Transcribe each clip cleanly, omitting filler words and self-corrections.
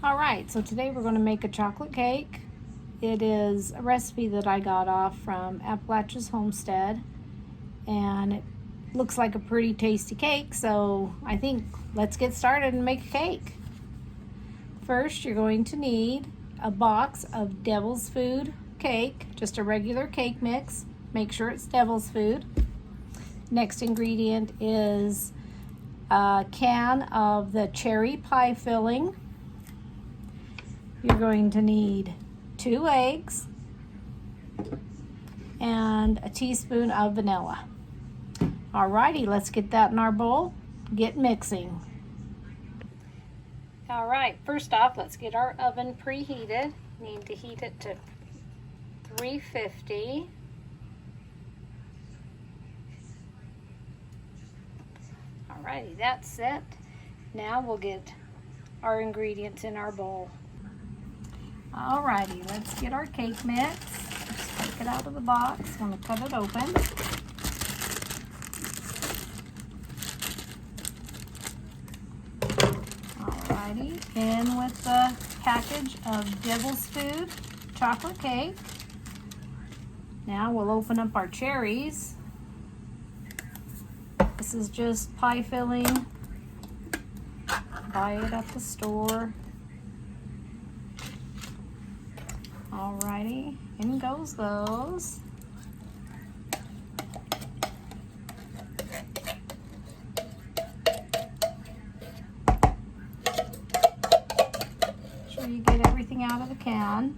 All right, so today we're going to make a chocolate cake. It is a recipe that I got off from Appalachia's Homestead, and it looks like a pretty tasty cake, so I think let's get started and make a cake. First, you're going to need a box of Devil's Food cake, just a regular cake mix. Make sure it's Devil's Food. Next ingredient is a can of the cherry pie filling. You're going to need 2 eggs and a teaspoon of vanilla. Alrighty, let's get that in our bowl. Get mixing. Alright, first off, let's get our oven preheated. Need to heat it to 350. Alrighty, that's set. Now we'll get our ingredients in our bowl. Alrighty, let's get our cake mix. Just take it out of the box. I'm going to cut it open. Alrighty, in with the package of Devil's Food chocolate cake. Now we'll open up our cherries. This is just pie filling. Buy it at the store. Alrighty, in goes those. Make sure you get everything out of the can.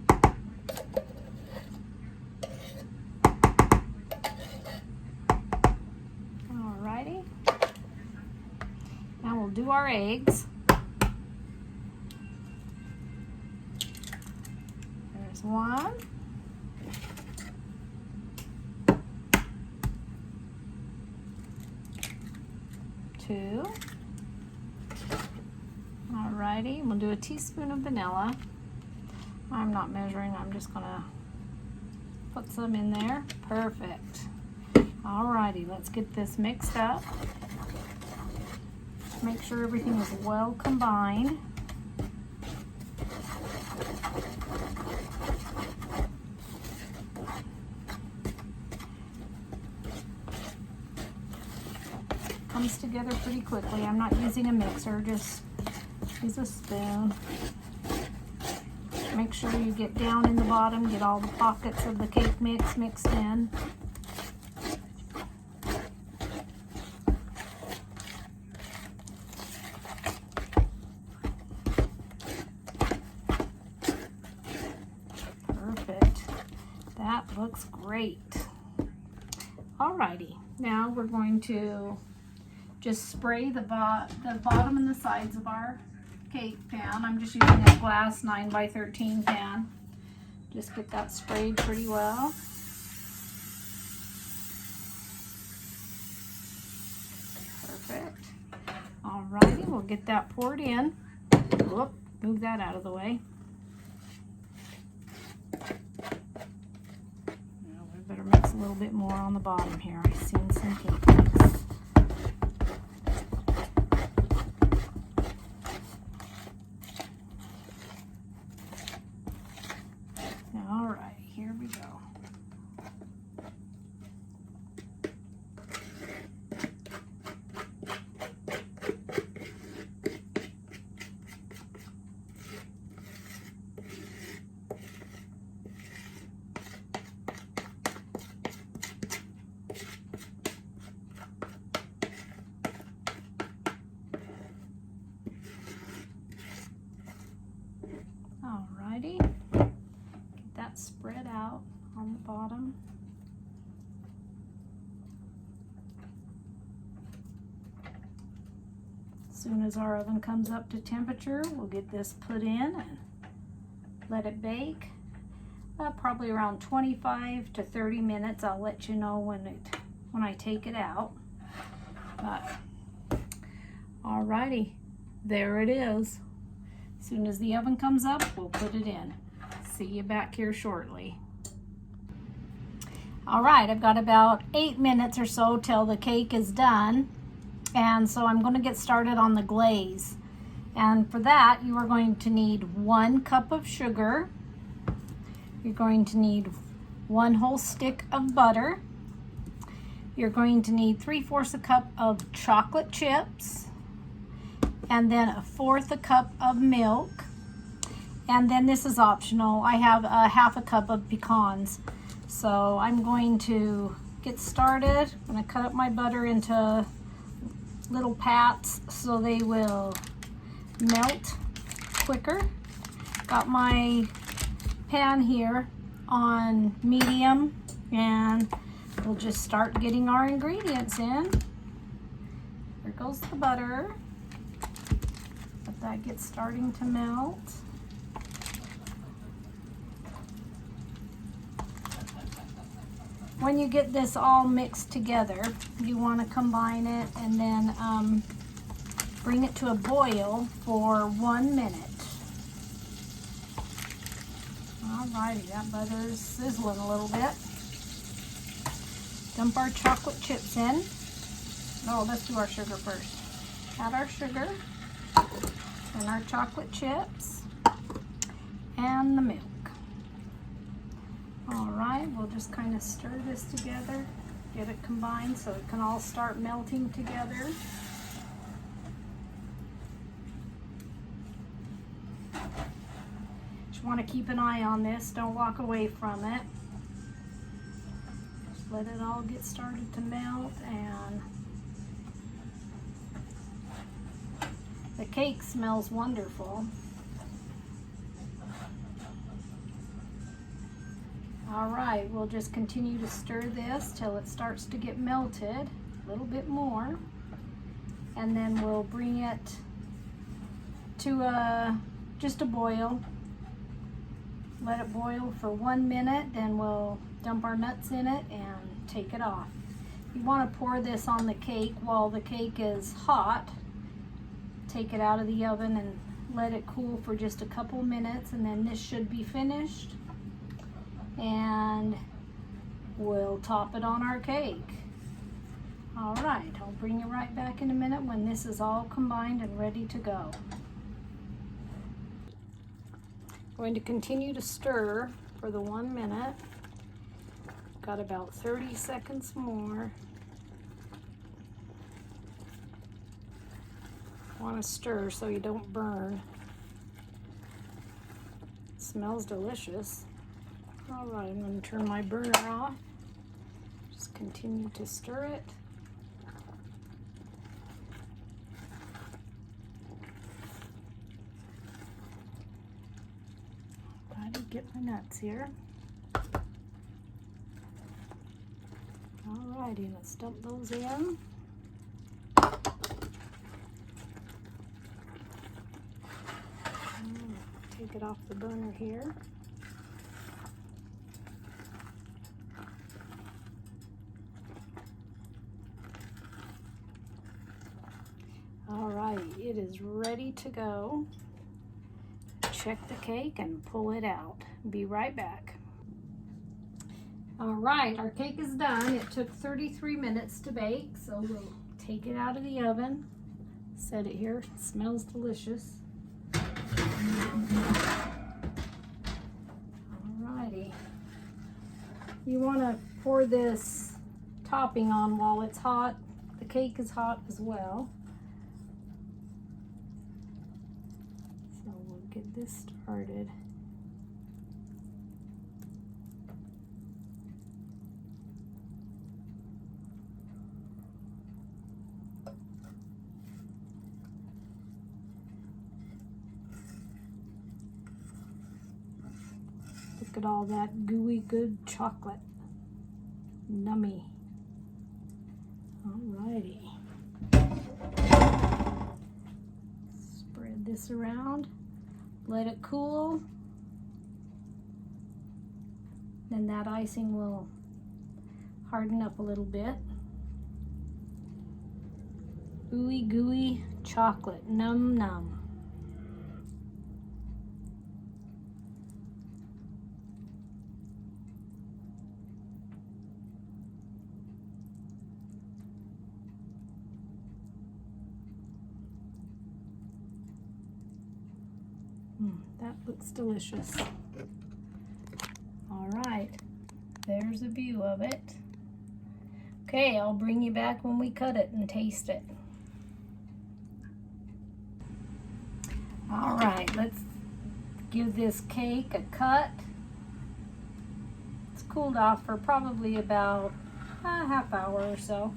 Alrighty. Now we'll do our eggs. There's 1. 2. Alrighty, we'll do a teaspoon of vanilla. I'm not measuring, I'm just gonna put some in there. Perfect. Alrighty, let's get this mixed up. Make sure everything is well combined. Comes together pretty quickly. I'm not using a mixer, just use a spoon. Make sure you get down in the bottom, get all the pockets of the cake mix mixed in. Perfect. That looks great. Alrighty, now we're going to just spray the bottom and the sides of our cake pan. I'm just using a glass 9x13 pan. Just get that sprayed pretty well. Perfect. Alrighty, we'll get that poured in. Whoop, move that out of the way. Now we better mix a little bit more on the bottom here. I've seen some cake mix. Alright, here we go. Alrighty. Spread out on the bottom. As soon as our oven comes up to temperature, we'll get this put in and let it bake. Probably around 25 to 30 minutes. I'll let you know when I take it out. But alrighty, there it is. As soon as the oven comes up, we'll put it in. See you back here shortly. All right, I've got about 8 minutes or so till the cake is done. And so I'm going to get started on the glaze. And for that, you are going to need 1 cup of sugar. You're going to need 1 whole stick of butter. You're going to need 3/4 a cup of chocolate chips, and then 1/4 a cup of milk. And then this is optional. I have a 1/2 cup of pecans. So I'm going to get started. I'm going to cut up my butter into little pats so they will melt quicker. Got my pan here on medium, and we'll just start getting our ingredients in. There goes the butter. Let that get starting to melt. When you get this all mixed together, you want to combine it and then bring it to a boil for 1 minute. Alrighty, that butter is sizzling a little bit. Dump our chocolate chips in. Oh, let's do our sugar first. Add our sugar and our chocolate chips and the milk. All right, we'll just kind of stir this together, get it combined so it can all start melting together. Just want to keep an eye on this, don't walk away from it. Just let it all get started to melt, and the cake smells wonderful. All right, we'll just continue to stir this till it starts to get melted a little bit more, and then we'll bring it to just a boil. Let it boil for 1 minute, then we'll dump our nuts in it and take it off. You want to pour this on the cake while the cake is hot. Take it out of the oven and let it cool for just a couple minutes, and then this should be finished. And we'll top it on our cake. All right, I'll bring you right back in a minute when this is all combined and ready to go. Going to continue to stir for the 1 minute. Got about 30 seconds more. Want to stir so you don't burn. It smells delicious. All right, I'm going to turn my burner off. Just continue to stir it. Try to get my nuts here. All righty, let's dump those in. Take it off the burner here. All right, it is ready to go. Check the cake and pull it out. Be right back. All right, our cake is done. It took 33 minutes to bake, so we'll take it out of the oven. Set it here. It smells delicious. All righty. You want to pour this topping on while it's hot. The cake is hot as well. So we'll get this started. Look at all that gooey good chocolate. Nummy. Alrighty. Spread this around. Let it cool. Then that icing will harden up a little bit. Ooey gooey chocolate. Num num. That looks delicious. All right, there's a view of it. Okay, I'll bring you back when we cut it and taste it. All right, let's give this cake a cut. It's cooled off for probably about a half hour or so,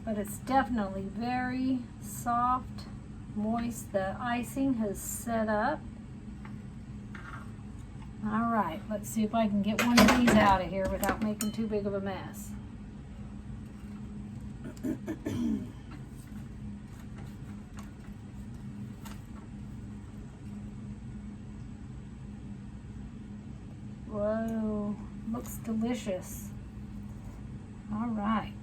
but it's definitely very soft, moist. The icing has set up. All right, let's see if I can get one of these out of here without making too big of a mess. Whoa, looks delicious. All right.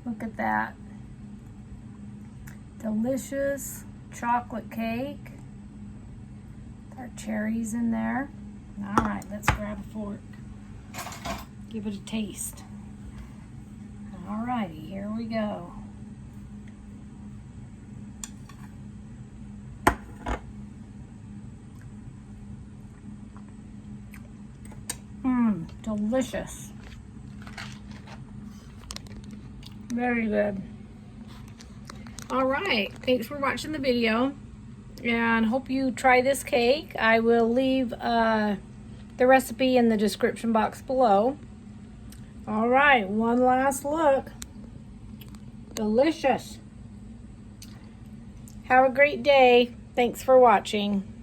Look at that. Delicious chocolate cake. Our cherries in there. All right, let's grab a fork. Give it a taste. All righty, here we go. Delicious. Very good. All right, thanks for watching the video, and hope you try this cake. I will leave the recipe in the description box below. All right, one last look. Delicious. Have a great day. Thanks for watching.